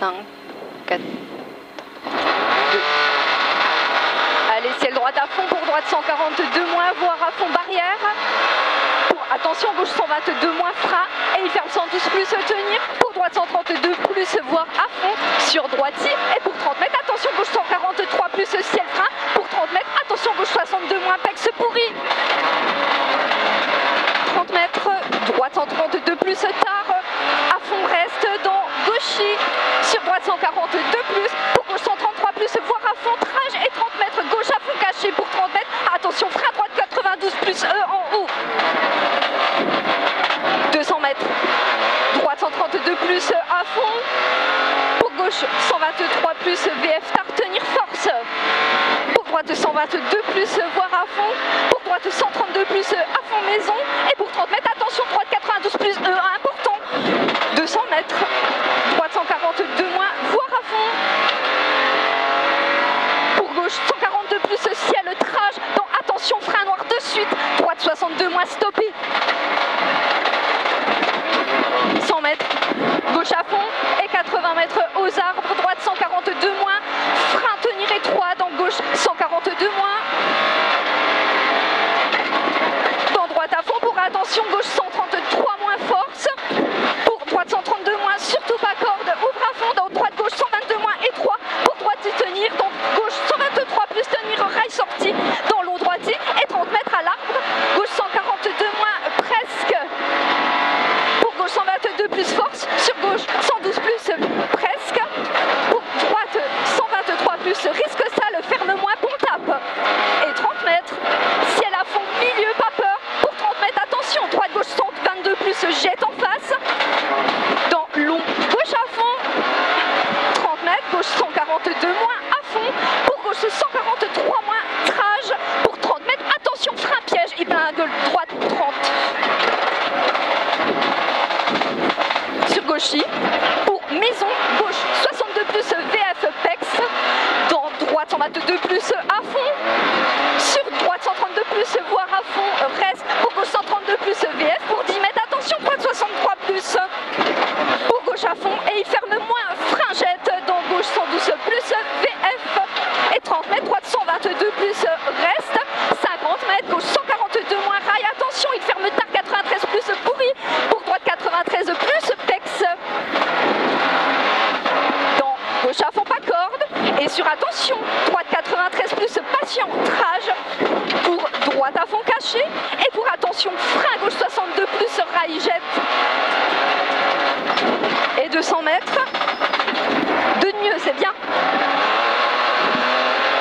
5, 4, 2. Allez, ciel droite à fond pour droite 142 moins, voire à fond barrière. Attention, gauche 122 moins, frein, et il ferme 112 plus, tenir. Pour droite 132 plus, voire à fond sur droitier. Et pour 30 mètres, attention, gauche 143 plus, ciel frein. Pour 30 mètres, attention, gauche 62 moins, pex pourri. 30 mètres, droite 132 plus, tard. À fond reste dans gauchis. Sur droite 142 plus. Pour gauche 133 plus, voire à fond, trage. Et 30 mètres, gauche à fond caché. Pour 30 mètres, attention, frein droite 92 plus, en haut. 200 mètres, droite 132 plus à fond, pour gauche 123 plus, VF tard, tenir force, pour droite 122 plus, voire à fond, pour droite 132 plus, à fond maison, et pour 30 mètres, attention, droite 92 plus, important, 200 mètres, droite 142 moins, voire à fond, pour gauche 142 plus, ciel, trage, dans attention, frein noir de suite, droite 62 moins, stoppé. 100 mètres, gauche à fond et 80 mètres aux arbres, droite 142 moins, frein tenir étroit, dans gauche 142 moins, dans droite à fond pour attention, gauche 133 moins, force, pour droite 132 moins, surtout pas corde, ouvre à fond, dans droite gauche 122 moins, étroit, pour droite y tenir, dans gauche 123 plus, tenir rail sorti, dans long droitier et 30 mètres à l'arbre, gauche 142 moins, presque. 122 plus force, sur gauche 112 plus presque, pour droite 123 plus risque sale, ferme moins, pont tape, et 30 mètres, ciel à fond, milieu, pas peur, pour 30 mètres, attention, droite gauche 122 plus, jette en face, dans long, gauche à fond, 30 mètres, gauche 142 moins, à fond, pour gauche 143 moins, trage, pour 30 mètres, attention, frein piège, épingle, droite 30. Sur gauchis, pour maison, gauche 62 plus VF pex, dans droite 122 plus à fond, sur droite 132 plus, voire à fond, reste, pour gauche 132 plus VF, pour 10 mètres, attention, droite 63 plus, pour gauche à fond, et il ferme moins, frein jette, dans gauche 112 plus VF, et 30 mètres, droite 122 plus, reste, 50 mètres, gauche 142 moins, rail, attention, il ferme tard 93 plus, pourri, pour droite 93 plus, pex, dans gauche à fond, pas corde, et sur attention, droite 93 plus, patient, trage, pour droite à fond caché, et pour attention, frein gauche 62 plus, rail jette, et 200 mètres, de mieux, c'est bien,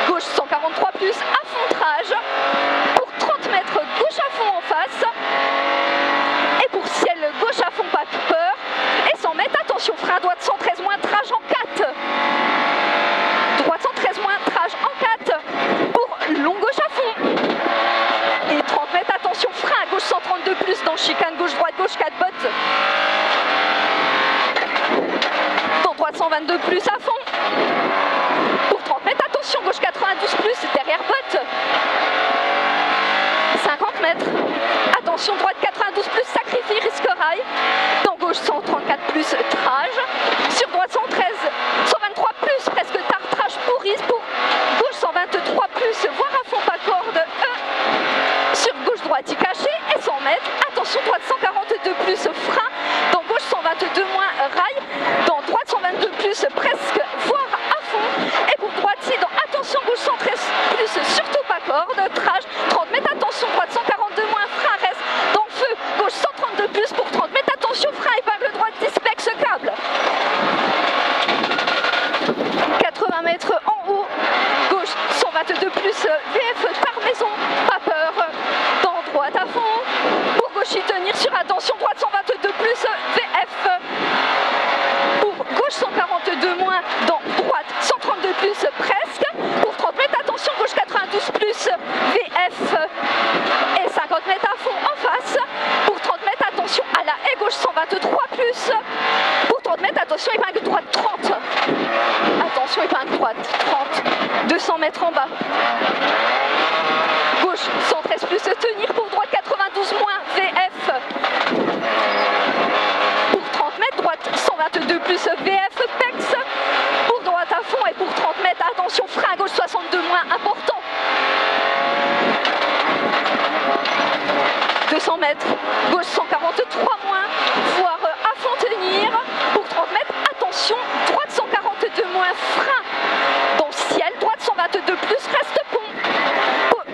gauche 143 plus, à fond trage, pour 30 mètres, gauche à fond en face, et pour ciel, gauche à fond, pas peur, et 100 mètres, attention, frein droite 113 moins, trage en 4, droite 113 moins, trage en 4, pour long gauche à fond, et 30 mètres, attention, frein gauche 132 plus, dans chicane gauche, droite, gauche, 4 bottes, dans droite 122 plus à fond, pour 30 mètres, attention, gauche 92 plus, derrière botte, 50 mètres, attention, droite 92 plus, sacrifie, risque rail, dans gauche 134 plus, trage, sur droite 113, 123 plus, presque tard, trage pourri, pour gauche 123 plus, voire à fond, pas corde, sur gauche droite y caché, et 100 mètres, attention, droite 142 plus, frein, dans gauche 122 moins, rail, dans droite 122 plus, presque, voire à fond, et pour droite dans attention, gauche 113 plus, surtout pas corde, trage, 30 mètres, attention, droite 142 moins, frein reste, dans feu, gauche 132 plus, pour 30 mètres, attention, frein, épingle droite, dispex, câble, 80 mètres en haut, gauche 122 plus, VF, tard maison, pas peur, dans droite à fond, pour gauche y tenir sur attention, droite 122 plus, VF, pour gauche 142 moins, dans droite 132 plus, presque, pour 30 mètres, attention, gauche 92 plus, VF, et 50 mètres à fond en face, pour 30 mètres, attention, à la haie, gauche 123 plus, pour 30 mètres, attention, épingle droite 30, attention, épingle droite 30, 200 mètres en bas, gauche 113 plus, tenir, pour droite 92 moins, VF, pour 30 mètres, droite 122 plus, VF, pex, mètres, gauche 143 moins, voire à fond tenir. Pour 30 mètres, attention, droite 142 moins, frein dans le ciel, droite 122 plus, reste pont.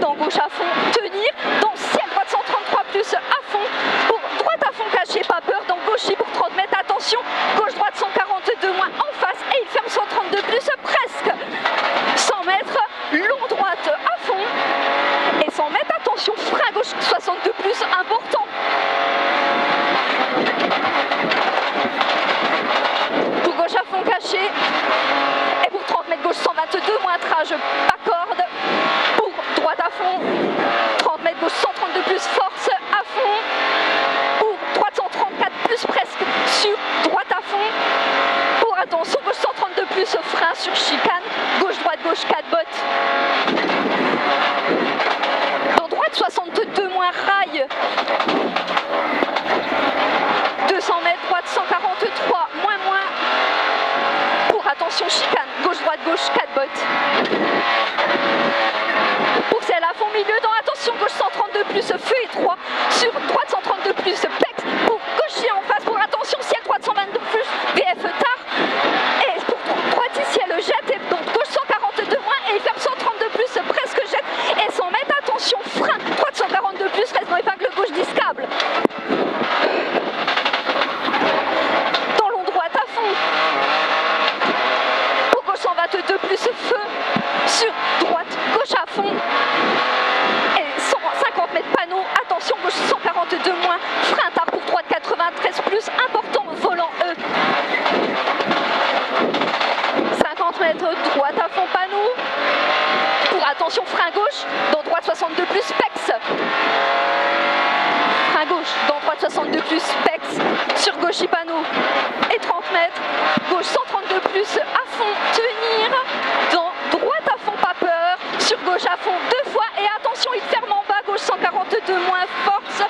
Dans gauche à fond, tenir, dans le ciel, droite 133 plus, à fond. Pour droite à fond caché, pas peur, dans gauche pour 30 mètres, attention, gauche droite 142 moins en face et il ferme 132 plus, presque. 100 mètres, long droite à fond. Et 100 mètres, attention, frein gauche 62 plus, important. Pour gauche à fond caché. Et pour 30 mètres gauche 122 moins trage, pas corde. Pour droite à fond, 30 mètres gauche 132 plus, force à fond. Pour droite 134 plus, presque sur droite à fond. Pour attention, gauche 132 plus, frein sur chicane. Gauche droite gauche 4 bottes. Dans droite 62 moins rail. 200 mètres, droite 143, moins. Pour attention chicane, gauche droite gauche 4 bottes. Pour celle à fond milieu, dans attention gauche 132 plus, feu étroit. Sur droite 132 plus, pex. Pour gaucher en face, pour attention ciel, droite 122 plus, VF tard. Et pour droite ici elle jette, et donc gauche 142 moins et il ferme 132 plus, presque jette. Et 100 mètres, attention frein, droite 142 plus, reste dans épingle gauche discable. Dans long droite à fond. Pour gauche 122 plus, feu. Sur droite, gauche à fond. Et 150 mètres panneau, attention gauche 142 moins, frein tard pour droite 93 plus, important, volant E. 50 mètres, droite à fond panneau. Pour attention frein gauche, dans droite 62 plus, pex. Frein gauche, dans droite 62 plus, pex. Sur gauche et panneau. Et 30 mètres, gauche 132 plus, à fond, tenir. Dans droite à fond, pas peur. Sur gauche à fond 2 fois. Et attention, il ferme en bas, gauche 142 moins, force.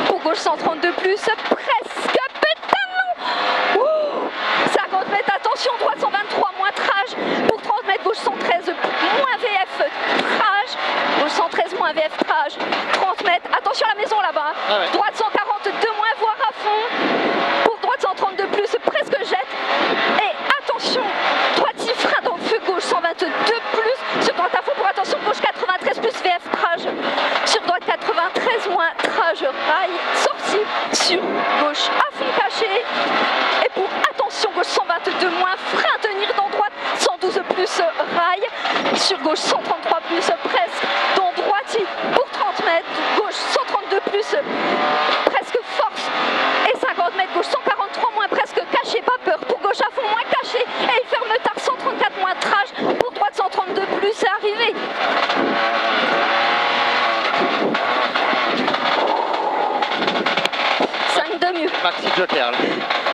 Pour gauche 132 plus, presque pétalement. 50 mètres, attention, droite 123 moins, trage. Pour 30 mètres, gauche 113 moins VF, trage. Gauche 113 moins VF, trage. 30 mètres, attention à la maison là-bas. Ah ouais. Droite 142 moins, voire à fond. Pour droite 132 plus, presque jette. Et attention, droite y frein dans le feu, gauche 122 plus. Sur droite à fond, pour attention, gauche 93 plus, VF, trage. Sur droite 93 moins, trage, rail, sortie. Sur gauche à fond caché. Et pour attention, gauche 122 moins, frein tenir dans droite 112 plus, rail. Sur gauche 133 plus, presque. Dans droite pour 30 mètres, gauche 132 plus, presque force. Et 50 mètres, gauche 143 moins, presque caché, pas peur. Pour gauche à fond moins caché. Et il ferme tard 134 moins, trage. Pour droite 132 plus, c'est arrivé. De mieux. Maxi Joker là.